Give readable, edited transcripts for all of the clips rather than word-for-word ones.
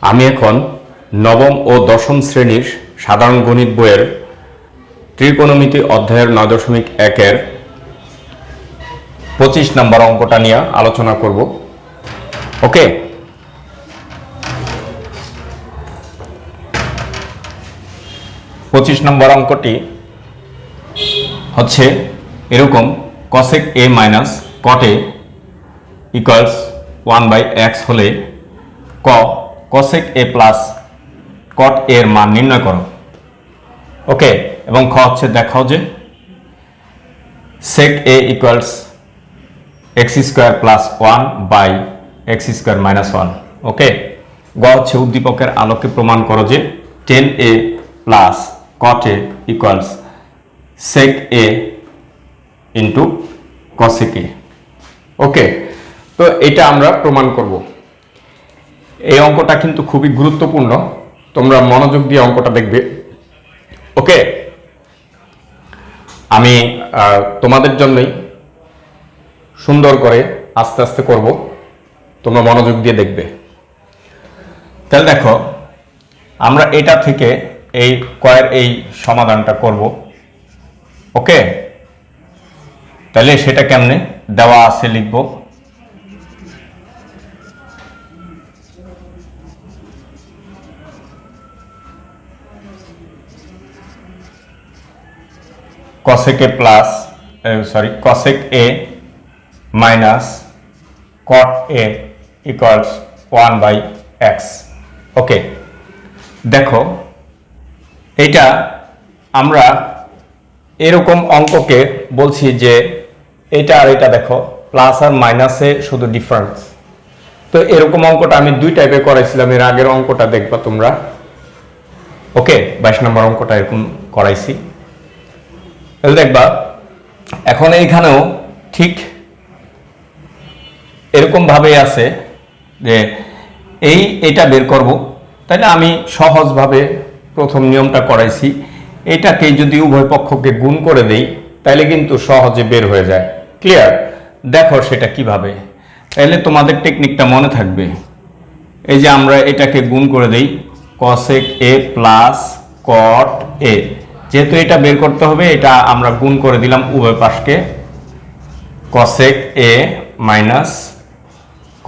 আমি এখন নবম ও দশম শ্রেণীর সাধারণ গণিত বইয়ের ত্রিকোণমিতি অধ্যায়ের ৯.১-এর ২৫ নম্বর অঙ্কটা নিয়ে আলোচনা করব। ওকে, পঁচিশ নম্বর অঙ্কটি হচ্ছে এরকম, cosec a minus cot a equals 1/x হলে cosec a plus cot a এর মান নির্ণয় করো। ওকে, এবং খ হচ্ছে দেখাও যে sec a equals x square plus 1/x square minus 1। ওকে, গ হচ্ছে উদ্দীপকের আলোকে প্রমাণ করো যে tan a plus cot a equals sec a into cosec a। ওকে, তো এটা আমরা প্রমাণ করব। এই অঙ্কটা কিন্তু খুবই গুরুত্বপূর্ণ, তোমরা মনোযোগ দিয়ে অঙ্কটা দেখবে। ওকে, আমি তোমাদের জন্যই সুন্দর করে আস্তে আস্তে করব, তোমরা মনোযোগ দিয়ে দেখবে। তাহলে দেখো, আমরা এটা থেকে এই কয়ের এই সমাধানটা করব। ওকে, তাহলে সেটা কেমনে দেওয়া আছে লিখব। cosec a plus cosec a minus cot a equals 1/x। ওকে, দেখো এটা আমরা এরকম অঙ্ককে বলছি যে এটা আর এটা দেখো প্লাস আর মাইনাসে শুধু ডিফারেন্স। তো এরকম অঙ্কটা আমি দুই টাইপে করাইছিলাম, এর আগের অঙ্কটা দেখবা তোমরা। ওকে, 22 নম্বর অঙ্কটা এরকম করাইছি, তাহলে দেখবা এখন এইখানেও ঠিক এরকম ভাবে আছে যে এটা বের করব। তাহলে আমি সহজভাবে প্রথম নিয়মটা করাইছি, এটাকে যদি উভয় পক্ষকে গুণ করে দেই তাহলে কিন্তু সহজে বের হয়ে যায়। ক্লিয়ার? দেখো সেটা কিভাবে, তাহলে তোমাদের টেকনিকটা মনে থাকবে। এই যে আমরা এটাকে গুণ করে দেই cosec a plus cot a, যেহেতু এটা বের করতে হবে এটা আমরা গুণ করে দিলাম উভয় পাশকে। cosec a minus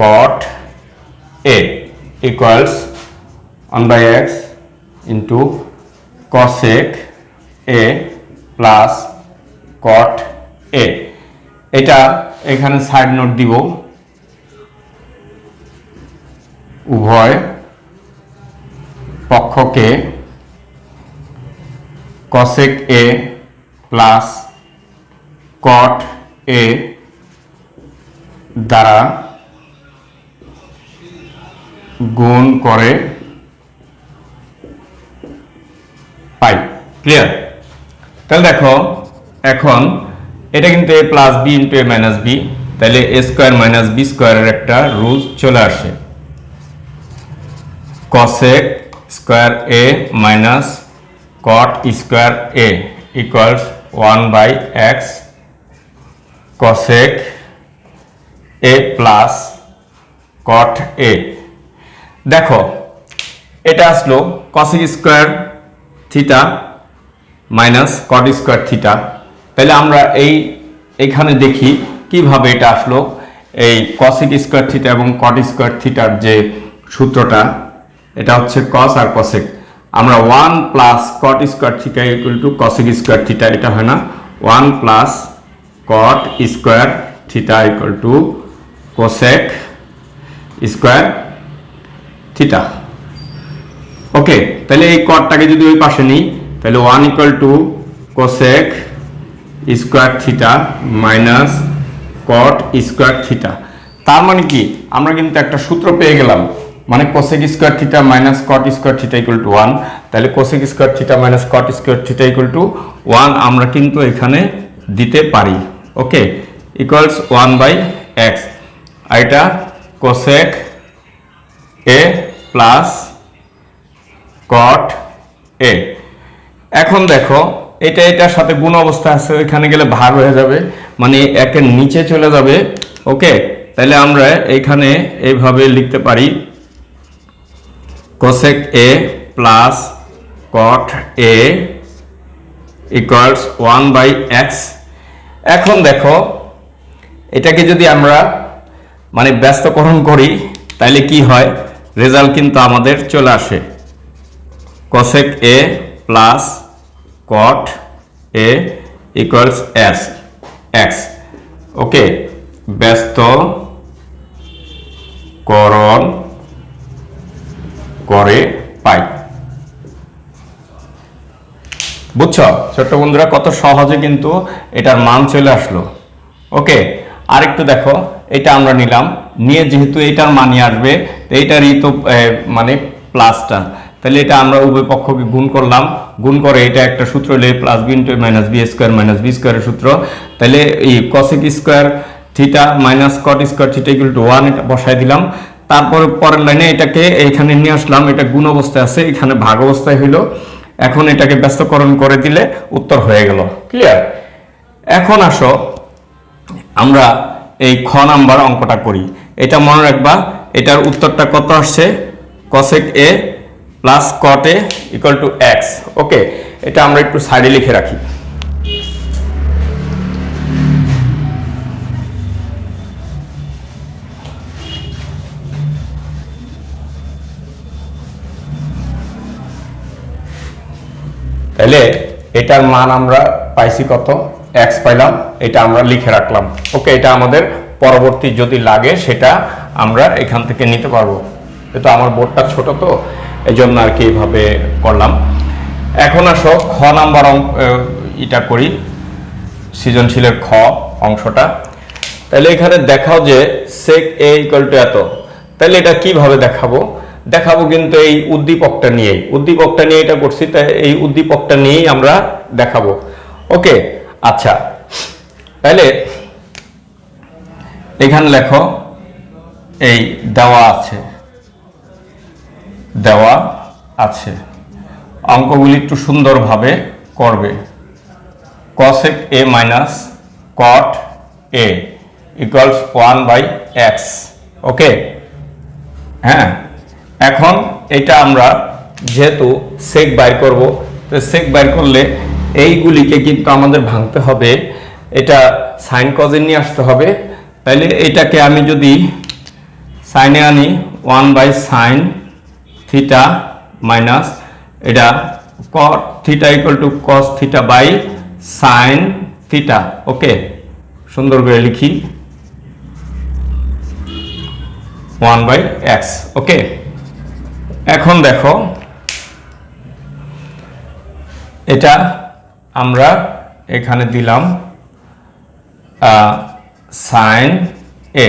cot a equals 1/x into cosec a plus cot a। এটা এখানে সাইড নোট দিব, উভয় পক্ষকে cosec a plus cot a দ্বারা গুণ করে পাই। ক্লিয়ার? তাহলে দেখো এখন এটা কিন্তু a plus B into A minus b, তাহলে এ স্কোয়ার মাইনাস বি স্কোয়ারের একটা রুল চলে আসে। cosec square a minus cot square a equals 1/x cosec a plus cot a। দেখো এটা আসলো cosec square theta minus cot square theta. তাহলে আমরা এইখানে দেখি কিভাবে এটা আসলো। এই cosec স্কোয়ার থিটা এবং cot স্কোয়ার থিটার যে সূত্রটা, এটা হচ্ছে cos আর cosec। আমরা 1 plus cot square theta equal to cosec square theta, এটা হয় না 1 plus cot square theta equal to cosec square theta. Okay, তাহলে এই কটটাকে যদি ওই পাশে নিই তাহলে 1 equal to cosec square theta minus cot square theta. তার মানে কি আমরা কিন্তু একটা সূত্র পেয়ে গেলাম, মানে cosec square theta minus cot square theta equal to 1। তাহলে cosec square theta minus cot square theta equal to 1 আমরা কিন্তু এখানে দিতে পারি। ওকে, ইকুয়ালস 1/x, আর এটা cosec a plus cot a। এখন দেখো এটা এটার সাথে গুণ অবস্থা আছে, এখানে গেলে ভাগ হয়ে যাবে, মানে একের নিচে চলে যাবে। ওকে, তাহলে আমরা এখানে এইভাবে লিখতে পারি cosec a plus cot a equals 1/x। এখন দেখো এটাকে যদি আমরা মানে ব্যস্তকরণ করি তাহলে কি হয়, রেজাল্ট কিন্তু আমাদের চলে আসে cosec a plus cot a equals x। ওকে, ব্যস্তকরণ করে পাই। বুঝছো ছোট্ট বন্ধুরা, কত সহজে কিন্তু এটার মান চলে আসলো। ওকে, আরেকটু দেখো, এটা আমরা নিলাম, নিয়ে যেহেতু এটার মানই আসবে এইটারই তো মানে প্লাসটা, তাহলে এটা আমরা উভয় পক্ষকে গুণ করলাম, গুণ করে এটা একটা সূত্র হলে plus B into minus b square minus b স্কোয়ারের সূত্র। তাহলে এই cosec square theta minus cot square theta equal to 1 এটা বসাই দিলাম। তারপরে পরের লাইনে এটাকে এইখানে নিয়ে আসলাম, এটা গুণ অবস্থায় আছে, এখানে ভাগ অবস্থায় হইলো। এখন এটাকে ব্যস্তকরণ করে দিলে উত্তর হয়ে গেল। ক্লিয়ার? এখন আসো আমরা এই খ নাম্বার অঙ্কটা করি। এটা মনে রাখবা, এটার উত্তরটা কত আসছে, cosec a plus cot a equal two x। ওকে, এটা আমরা একটু সাইডে লিখে রাখি। তাহলে এটার মান আমরা পাইছি কত, x পাইলাম, এটা আমরা লিখে রাখলাম। ওকে, এটা আমাদের পরবর্তী যদি লাগে সেটা আমরা এখান থেকে নিতে পারবো। কিন্তু আমার বোর্ডটা ছোট তো এই জন্য আর কি এইভাবে করলাম। এখন আসো খ নাম্বার এটা করি, সৃজনশীলের খ অংশটা। তাহলে এখানে দেখাও যে sec a ইকুয়াল টু এত। তাহলে এটা কিভাবে দেখাবো কিন্তু এই উদ্দীপকটা নিয়ে এটা করছি, তাই এই উদ্দীপকটা নিয়েই আমরা দেখাবো। ওকে, আচ্ছা, তাহলে এখানে লেখো এই দেওয়া আছে অঙ্কগুলি একটু সুন্দরভাবে করবে। cosec a minus cot a equals 1/x। ওকে, হ্যাঁ, এখন এটা আমরা যেহেতু সেক বাইর করব, তো সেক বাইর করলে এইগুলিকে কিন্তু আমাদের ভাঙতে হবে, এটা সাইন কজে নিয়ে আসতে হবে। তাহলে এটাকে আমি যদি সাইনে আনি 1/sin থিটা মাইনাস এটা cot theta equal to cos theta by sin theta. Okay, সুন্দর করে লিখি 1/x। ওকে, এখন দেখো এটা আমরা এখানে দিলাম sin a।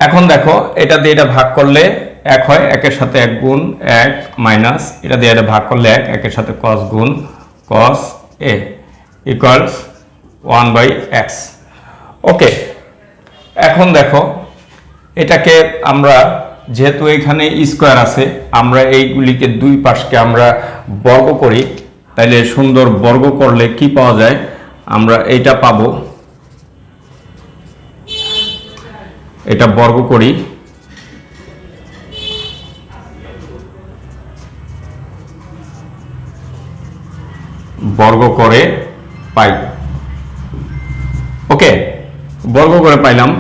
এখন দেখো এটা দিয়ে এটা ভাগ করলে 1 হয়, 1 এর সাথে 1 গুণ 1 মাইনাস এটা দিয়ে এটা ভাগ করলে 1, 1 এর সাথে cos গুণ cos a ইকুয়ালস 1/x। ওকে, এখন দেখো এটাকে আমরা যেহেতু এখানে স্কোয়ার আছে, আমরা এইগুলিকে দুই পাশকে আমরা বর্গ করি। তাইলে সুন্দর বর্গ করলে কি পাওয়া যায়, আমরা এইটা পাবো, এটা বর্গ করি, বর্গ করে পাই। ওকে, বর্গ করে পাইলাম।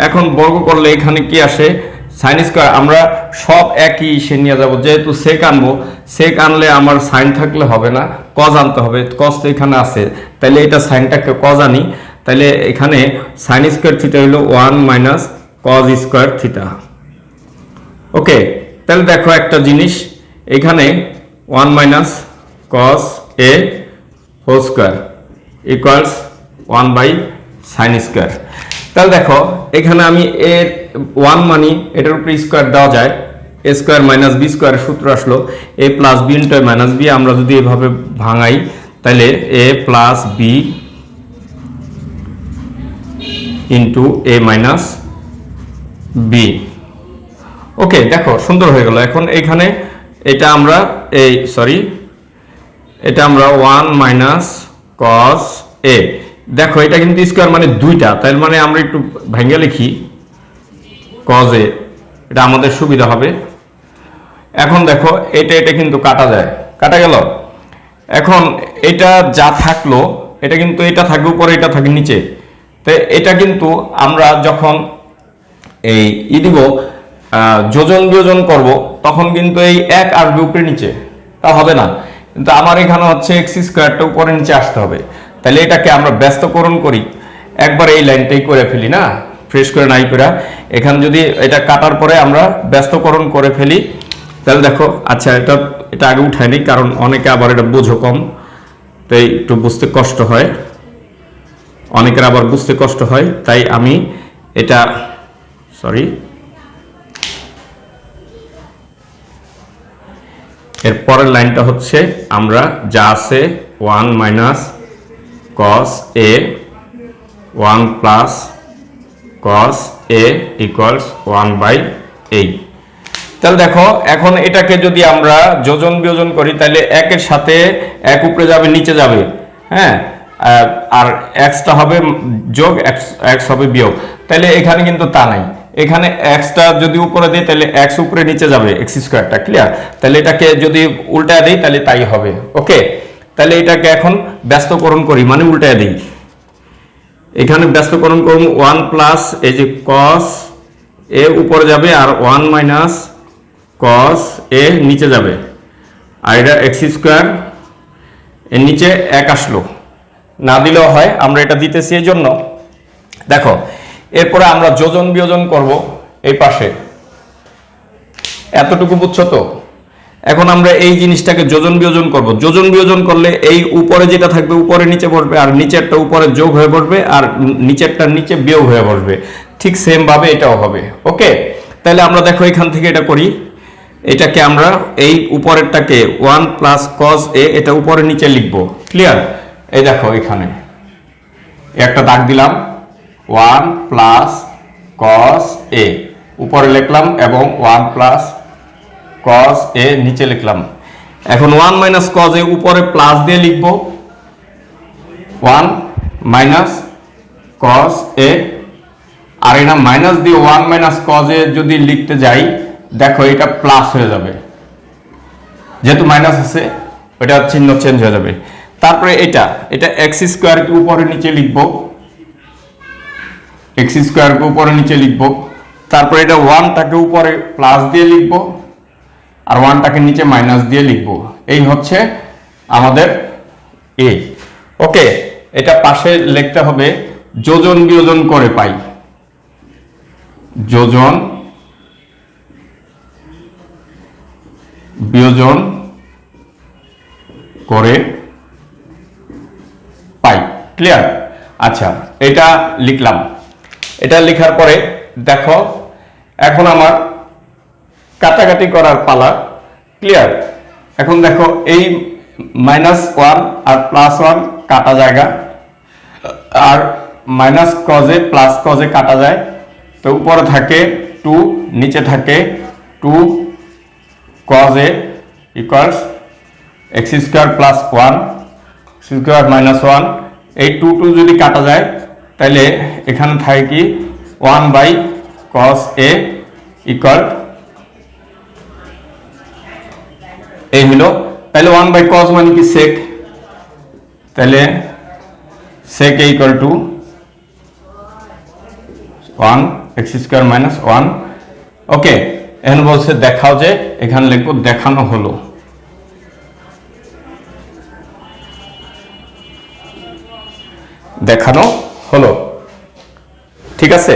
এখন বর্গ করলে এখানে কি আসে, সাইন স্কোয়ার। আমরা সব একই সে নিয়ে যাব, যেহেতু সেক আনবো, সেক আনলে আমার সাইন থাকলে হবে না, কজ আনতে হবে, কজ তো এখানে আছে, তাহলে এটা সাইনটাকে কজ আনি। তাহলে এখানে সাইন স্কোয়ার থিটা হলো 1 minus cos square theta. Okay, তাহলে দেখো একটা জিনিস, এখানে 1 minus cos a whole square equals 1/sin square. তাহলে দেখো এখানে আমি এর 1 মানি এটার উপরে স্কোয়ার দেওয়া যায়, এ স্কোয়ার মাইনাস বি স্কোয়ারের সূত্র আসলো A plus B into minus B. আমরা যদি এভাবে ভাঙাই তাহলে A plus B into A minus B. Okay, দেখো সুন্দর হয়ে গেল। এখন এখানে এটা আমরা এটা আমরা 1 মাইনাস কস এ, দেখো এটা কিন্তু স্কোয়ার মানে দুইটা, তাই মানে আমরা একটু ভেঙে লিখি কজ এ, এটা আমাদের সুবিধা হবে। এখন দেখো এটা কিন্তু কাটা যায়, কাটা গেল। এখন এটা যা থাকলো এটা কিন্তু এটা থাকবে উপরে, এটা থাকে নিচে। তো এটা কিন্তু আমরা যখন এই দিব যোজন বিয়োজন করব তখন কিন্তু এই এক আসবে উপরে নিচে, তা হবে না। কিন্তু আমার এখানে হচ্ছে এক্স স্কোয়ারটা উপরে নিচে আসতে হবে। তাহলে এটাকে আমরা ব্যস্তকরণ করি, একবার এই লাইনটাই করে ফেলি না, ফ্রেশ করে নাই করে। এখানে যদি এটা কাটার পরে আমরা ব্যস্তকরণ করে ফেলি তাহলে দেখো, আচ্ছা এটা আগে উঠায়নি কারণ অনেকে আবার এটা বোঝো কম, তাই একটু বুঝতে কষ্ট হয়, অনেকের আবার বুঝতে কষ্ট হয়, তাই আমি এটা সরি এর পরের লাইনটা হচ্ছে আমরা যা আছে 1 মাইনাস কস এ 1 প্লাস কস এ ইকুয়ালস 1/8। তাহলে দেখো এখন এটাকে যদি আমরা যোজন বিয়োজন করি তাহলে একের সাথে এক উপরে যাবে নিচে যাবে, হ্যাঁ, আর এক্সটা হবে যোগ, এক্স হবে বিয়োগ। তাহলে এখানে কিন্তু তা নাই, এখানে এক্সটা যদি উপরে দিই তাহলে এক্স উপরে নিচে যাবে, এক্স স্কোয়ারটা, ক্লিয়ার। তাহলে এটাকে যদি উল্টায় দিই তাহলে তাই হবে, ওকে। তাহলে এটাকে এখন ব্যস্তকরণ করি, মানে উল্টায় দিই। এখানে ব্যস্তকরণ করুন 1 প্লাস এই যে কস এ উপরে যাবে আর 1 মাইনাস কস এ নিচে যাবে, আর এটা এক্স স্কোয়ার এর নিচে এক আসলো, না দিলেও হয়, আমরা এটা দিতেছি এই জন্য। দেখো এরপরে আমরা যোজন বিয়োজন করব এই পাশে, এতটুকু বুঝছো তো? এখন আমরা এই জিনিসটাকে যোজন বিয়োজন করব। যোজন বিয়োজন করলে এই উপরে যেটা থাকবে উপরে নিচে পড়বে, আর নিচেরটা উপরে যোগ হয়ে পড়বে, আর নিচেরটা নিচে বিয়োগ হয়ে পড়বে। ঠিক সেম ভাবে এটাও হবে, ওকে। তাহলে আমরা দেখো এখান থেকে এটা করি, এটাকে আমরা এই উপরেরটাকে 1 প্লাস কস এ এটা উপরে নিচে লিখবো, ক্লিয়ার। এই দেখো এখানে একটা দাগ দিলাম, 1 প্লাস কস এ উপরে লিখলাম এবং 1 প্লাস কস এ নিচে লিখলাম। এখন 1 মাইনাস কস এ উপরে প্লাস দিয়ে লিখবো, 1 মাইনাস কস এ, আর এটা মাইনাস দিয়ে 1 মাইনাস কস এ যদি লিখতে যাই দেখো এটা প্লাস হয়ে যাবে, যেহেতু মাইনাস আছে ওটা চিহ্ন চেঞ্জ হয়ে যাবে। তারপরে এটা এক্স স্কোয়ারকে উপরে নিচে লিখবো, এক্স স্কোয়ারকে উপরে নিচে লিখবো। তারপরে এটা 1টাকে উপরে প্লাস দিয়ে লিখবো আর 1টাকে নিচে মাইনাস দিয়ে লিখবো। এই হচ্ছে আমাদের এ, ওকে। এটা পাশে লিখতে হবে যোজন বিয়োজন করে পাই, যোজন বিয়োজন করে পাই, ক্লিয়ার। আচ্ছা এটা লিখলাম, এটা লেখার পরে দেখো এখন আমার কাটাকাটি করার পালা, ক্লিয়ার। এখন দেখো এই -1 আর +1 কাটা জায়গা, আর মাইনাস কজে প্লাস কজে কাটা যায়, তো উপরে থাকে 2, নিচে থাকে 2 cos a equals x square plus 1 square minus 1। এই 2 যদি কাটা যায় তাহলে এখানে থাকে কি 1/cos a ইকুয়াল এই হলো। তাহলে 1/cos মানে কি sec, তাহলে sec a equal to 1 x square minus 1, ওকে। এখন বলছে দেখাও, যে এখানে লিখবো দেখানো হলো, দেখানো হলো, ঠিক আছে।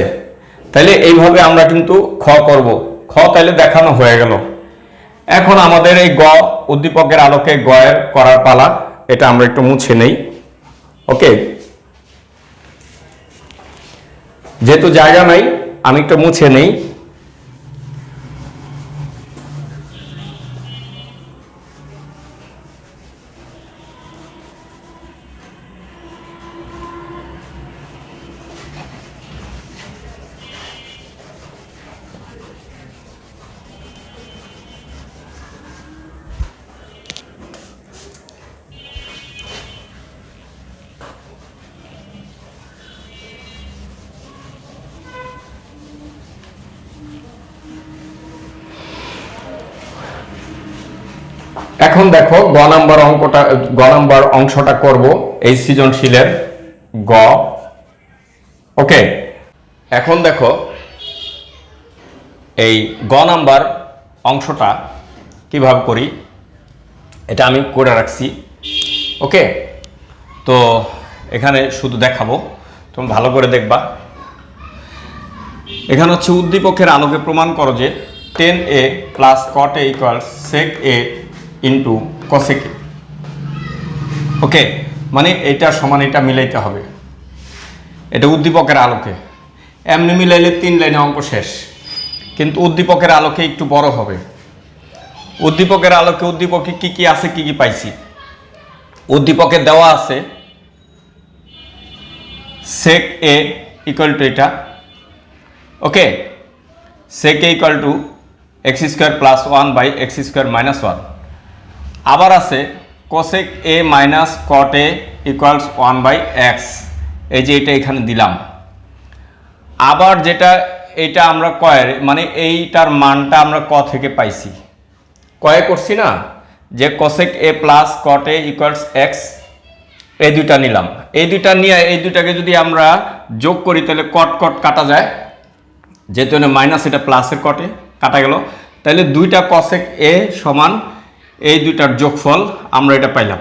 তাহলে এইভাবে আমরা কিন্তু খ করব, খ তাহলে দেখানো হয়ে গেল। এখন আমাদের এই গ উদ্দীপকের আলোকে গয়ের করার পালা, এটা আমরা একটু মুছে নেই, ওকে। যেহেতু জায়গা নাই আমি একটু মুছে নেই। এখন দেখো গ নাম্বার অংশটা করব এই সৃজনশীলের গ। ওকে, এখন দেখো এই গ নাম্বার অংশটা কিভাবে করি এটা আমি করে রাখছি। ওকে, তো এখানে শুধু দেখাবো, তুমি ভালো করে দেখবা। এখানে হচ্ছে উদ্দীপকের আলোকে প্রমাণ করো যে tan a plus cot a equals sec a into cosec a। ওকে, মানে এটা সমান এটা মিলাইতে হবে, এটা উদ্দীপকের আলোকে। এমনি মিলাইলে 3 লাইনে অঙ্ক শেষ, কিন্তু উদ্দীপকের আলোকে একটু বড় হবে। উদ্দীপকের আলোকে উদ্দীপকে কি কি আছে, কি কি পাইছি। উদ্দীপকে দেওয়া আছে sec a ইকুয়াল টু এটা। Okay, sec a equal to x square plus 1 by x square minus 1। আবার আছে cosec a minus cot a equals 1 by x, এই যে এটা এখানে দিলাম। আবার যেটা এটা আমরা কয়ের মানে এইটার মানটা আমরা ক থেকে পাইছি, কয়ে করছি না যে cosec a plus cot a equals x, এই দুইটা নিলাম। এই দুইটা নিয়ে এই দুইটাকে যদি আমরা যোগ করি তাহলে কট কট কাটা যায়, যেহেতু মাইনাস এটা প্লাসের কটে কাটা গেল, তাহলে দুইটা cosec a সমান এই দুইটার যোগফল আমরা এটা পাইলাম।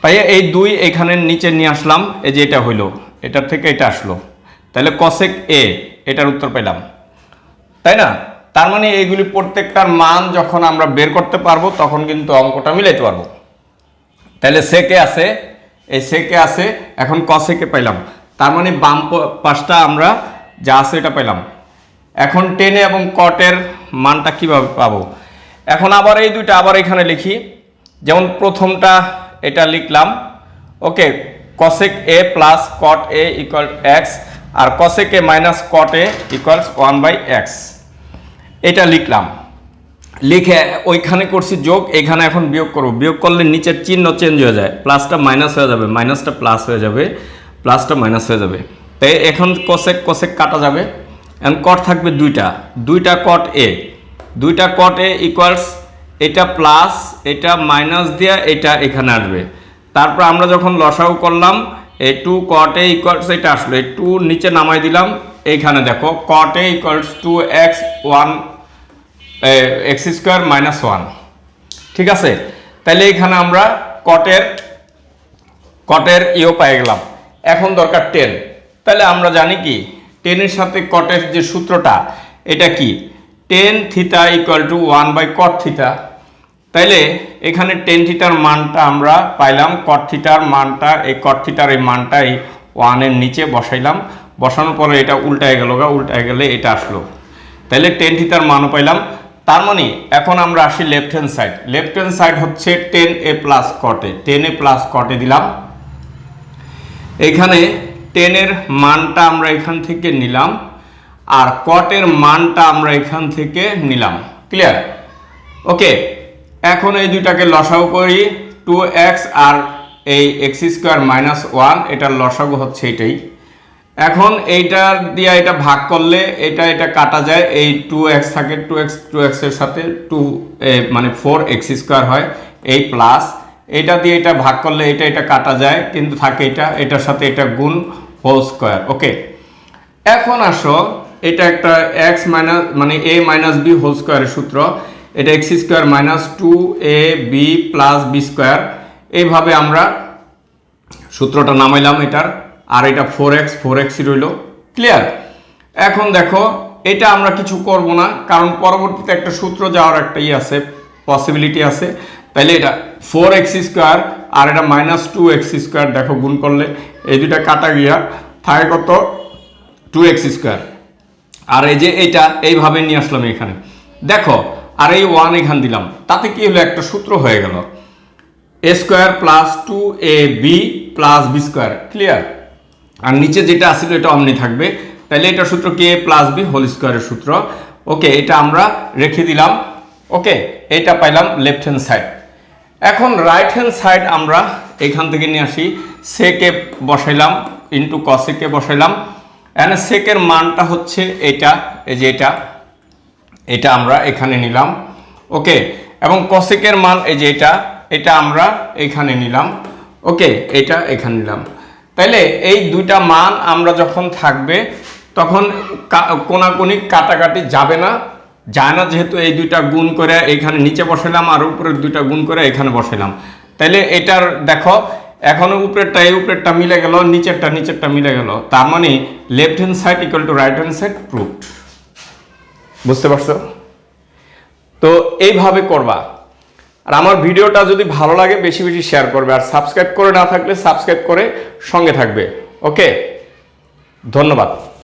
পাইয়া এই দুই এখানে নিচে নিয়ে আসলাম, এই যে এটা হইল, এটার থেকে এটা আসলো, তাহলে cosec a এটার উত্তর পেলাম, তাই না? তার মানে এইগুলি প্রত্যেকটার মান যখন আমরা বের করতে পারবো তখন কিন্তু অঙ্কটা মিলাইতে পারবো। তাহলে sec a আছে, এই sec a আছে, এখন cosec a পাইলাম, তার মানে বাম পাশটা আমরা যা আছে এটা পেলাম। এখন tan a এবং cot এর মানটা কিভাবে পাবো? এখন আবার এই দুইটা আবার এখানে লিখি, যেমন প্রথমটা এটা লিখলাম। Okay, cosec a plus cot a equal x আর cosec a minus cot a equals 1 by x, এটা লিখলাম। লিখে ওইখানে করছি যোগ, এখানে এখন বিয়োগ করব। বিয়োগ করলে নিচের চিহ্ন চেঞ্জ হয়ে যায়, প্লাসটা মাইনাস হয়ে যাবে, মাইনাসটা প্লাস হয়ে যাবে, প্লাসটা মাইনাস হয়ে যাবে। তাই এখন cosec কাটা যাবে, এখন cot থাকবে দুইটা cot a, দুইটা cot a ইকুয়ালস এটা প্লাস এটা মাইনাস দিয়ে এটা এখানে আসবে। তারপর আমরা যখন লসাগু করলাম এই 2 cot a ইকুয়ালস এটা আসলো, এই 2 নিচে নামাই দিলাম। এইখানে দেখো cot a equals 2x 1 x square minus 1। ঠিক আছে, তাহলে এখানে আমরা কটের ইও পেয়ে গেলাম। এখন দরকার 10, তাহলে আমরা জানি কি 10 এর সাথে কটের যে সূত্রটা এটা কি, tan theta equal to 1 by cot theta. তাইলে এখানে tan থিটার মানটা আমরা পাইলাম, cot থিটার মানটা এই cot থিটার এই মানটা এই 1 এর নিচে বসাইলাম, বসানোর পরে এটা উল্টায় গেল, উল্টায় গেলে এটা আসলো, তাহলে tan থিটার মানও পাইলাম। তার মানে এখন আমরা আসি left hand side. Left hand side হচ্ছে tan a plus cot a, tan a plus cot a দিলাম। এখানে tan এর মানটা আমরা এখান থেকে নিলাম আর cot এর মানটা আমরা এখান থেকে নিলাম। ক্লিয়ার? ওকে, এখন এই দুইটাকে লসাগু করি, 2x আর এই এক্স স্কোয়ার মাইনাস 1, এটার লসাগু হচ্ছে এটাই। এখন এইটা দিয়ে এটা ভাগ করলে এটা কাটা যায়, এই 2x থাকে, 2x এর সাথে 2 মানে 4x স্কোয়ার হয়, এই প্লাস এটা দিয়ে এটা ভাগ করলে এটা কাটা যায়, কিন্তু থাকে এটার সাথে এটা গুণ হোল স্কোয়ার। ওকে, এখন আসো এটা একটা x মাইনাস মানে a মাইনাস b হোল স্কোয়ারের সূত্র, এটা x স্কোয়ার মাইনাস 2ab প্লাস b স্কোয়ার, এইভাবে আমরা সূত্রটা নামাইলাম এটার, আর এটা 4x রইল। ক্লিয়ার? এখন দেখো এটা আমরা কিছু করব না, কারণ পরবর্তীতে একটা সূত্র যাওয়ার একটা আছে, পসিবিলিটি আছে। তাইলে এটা 4x স্কোয়ার আর এটা মাইনাস 2x স্কোয়ার, দেখো গুণ করলে এই দুইটা কাটা গিয়া থাকে কত, 2x স্কোয়ার। আর এই যে এটা এইভাবে নিয়ে আসলাম এখানে, দেখো আর এই 1 এখানে দিলাম, তাতে কি হলো, একটা সূত্র হয়ে গেল, a স্কোয়ার প্লাস 2ab প্লাস b স্কোয়ার। ক্লিয়ার? আর নিচে যেটা আসলে এটা অমনি থাকবে, তাহলে এটা সূত্র কি, a প্লাস b হোল স্কোয়ারের সূত্র। ওকে, এটা আমরা রেখে দিলাম। ওকে, এটা পাইলাম লেফট হ্যান্ড সাইড। এখন রাইট হ্যান্ড সাইড আমরা এখান থেকে নিয়ে আসি, sec a বসাইলাম ইন্টু cosec a বসাইলাম। এখানে sec এর মানটা হচ্ছে এটা, এই যে এটা আমরা এখানে নিলাম। ওকে, এবং কসেকের মান এই যে এটা আমরা এখানে নিলাম, ওকে, এটা এখানে নিলাম। তাইলে এই দুইটা মান আমরা যখন থাকবে তখন কোনাকুনি কাটাকাটি যাবে না, যায় না, যেহেতু এই দুইটা গুণ করে এখানে নিচে বসাইলাম আর উপরের দুইটা গুণ করে এখানে বসাইলাম। তাইলে এটার দেখো এখনো উপরেরটা এই উপরেরটা মিলে গেল, নিচেরটা মিলে গেল, তার মানে left hand side equal to right hand side proved. বুঝতে পারছো? তো এইভাবে করবা। আর আমার ভিডিওটা যদি ভালো লাগে বেশি বেশি শেয়ার করবে, আর সাবস্ক্রাইব করে না থাকলে সাবস্ক্রাইব করে সঙ্গে থাকবে। ওকে, ধন্যবাদ।